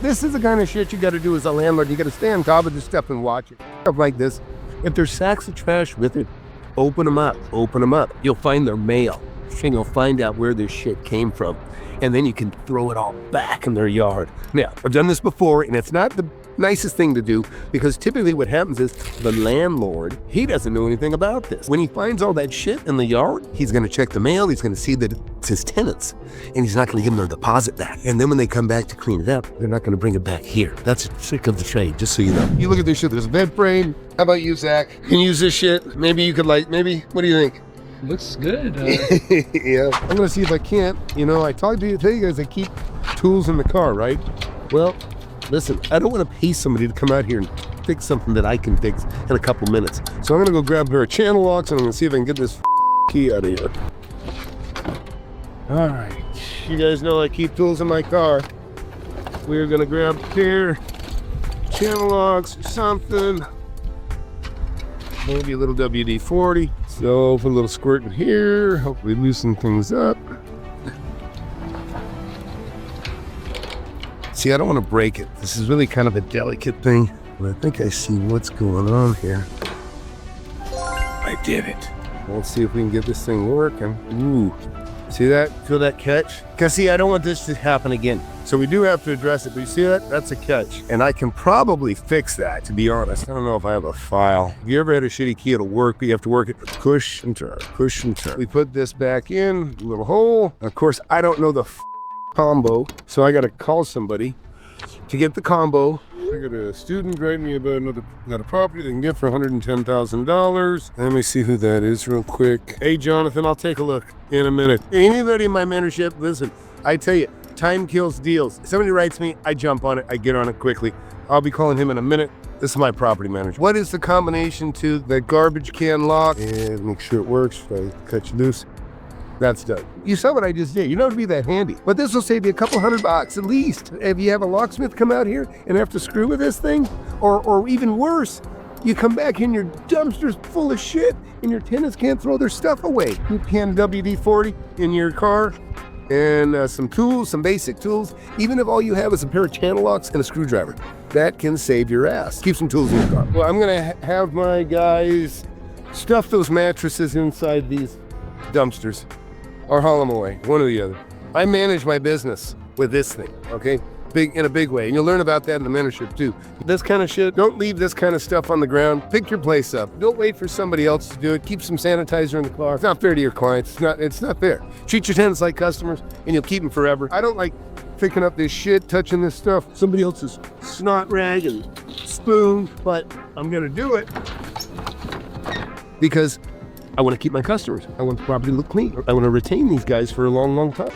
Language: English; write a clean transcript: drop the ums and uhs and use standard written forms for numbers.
This is the kind of shit you got to do as a landlord. You got to stay on top of this stuff and watch it. Stuff like this. If there's sacks of trash with it, open them up. Open them up. You'll find their mail. And you'll find out where this shit came from. And then you can throw it all back in their yard. Now, I've done this before, and it's not the nicest thing to do, because typically what happens is the landlord, he doesn't know anything about this. When he finds all that shit in the yard, he's going to check the mail, he's going to see that it's his tenants, and he's not going to give them their deposit back. And then when they come back to clean it up, they're not going to bring it back here. That's a trick of the trade, just so you know. You look at this shit, there's a bed frame. How about you, Zach? You can use this shit. Maybe you could what do you think? Looks good. Yeah, I'm gonna see if I can't. You know, I tell you guys I keep tools in the car, right? Well, listen, I don't want to pay somebody to come out here and fix something that I can fix in a couple minutes. So I'm gonna go grab a pair of channel locks and I'm gonna see if I can get this key out of here. All right, you guys know I keep tools in my car. We're gonna grab a pair channel locks or something. Maybe a little WD-40. So put a little squirt in here, hopefully loosen things up. See, I don't want to break it. This is really kind of a delicate thing, but I think I see what's going on here. I did it. Let's see if we can get this thing working. Ooh, see that? Feel that catch? Because see, I don't want this to happen again. So we do have to address it, but you see that? That's a catch. And I can probably fix that, to be honest. I don't know if I have a file. If you ever had a shitty key, it'll work, but you have to work it. Push and turn, push and turn. We put this back in, a little hole. Of course, I don't know the combo, so I gotta call somebody to get the combo. I got a student writing me about another property they can get for $110,000. Let me see who that is real quick. Hey, Jonathan, I'll take a look in a minute. Anybody in my mentorship, listen, I tell you, time kills deals. Somebody writes me, I jump on it, I get on it quickly. I'll be calling him in a minute. This is my property manager. What is the combination to the garbage can lock? And make sure it works. If I cut you loose. That's done. You saw what I just did. You know, it'd be that handy. But this will save you a couple $100 at least. If you have a locksmith come out here and have to screw with this thing, or even worse, you come back and your dumpster's full of shit and your tenants can't throw their stuff away. You can WD-40 in your car and some tools, some basic tools. Even if all you have is a pair of channel locks and a screwdriver, that can save your ass. Keep some tools in your car. Well, I'm gonna have my guys stuff those mattresses inside these dumpsters or haul them away, one or the other. I manage my business with this thing, okay? In a big way, and you'll learn about that in the mentorship too. This kind of shit, don't leave this kind of stuff on the ground. Pick your place up. Don't wait for somebody else to do it. Keep some sanitizer in the car. It's not fair to your clients. It's not fair. Treat your tenants like customers, and you'll keep them forever. I don't like picking up this shit, touching this stuff, somebody else's snot rag and spoon, but I'm gonna do it because I want to keep my customers. I want the property to look clean. I want to retain these guys for a long, long time.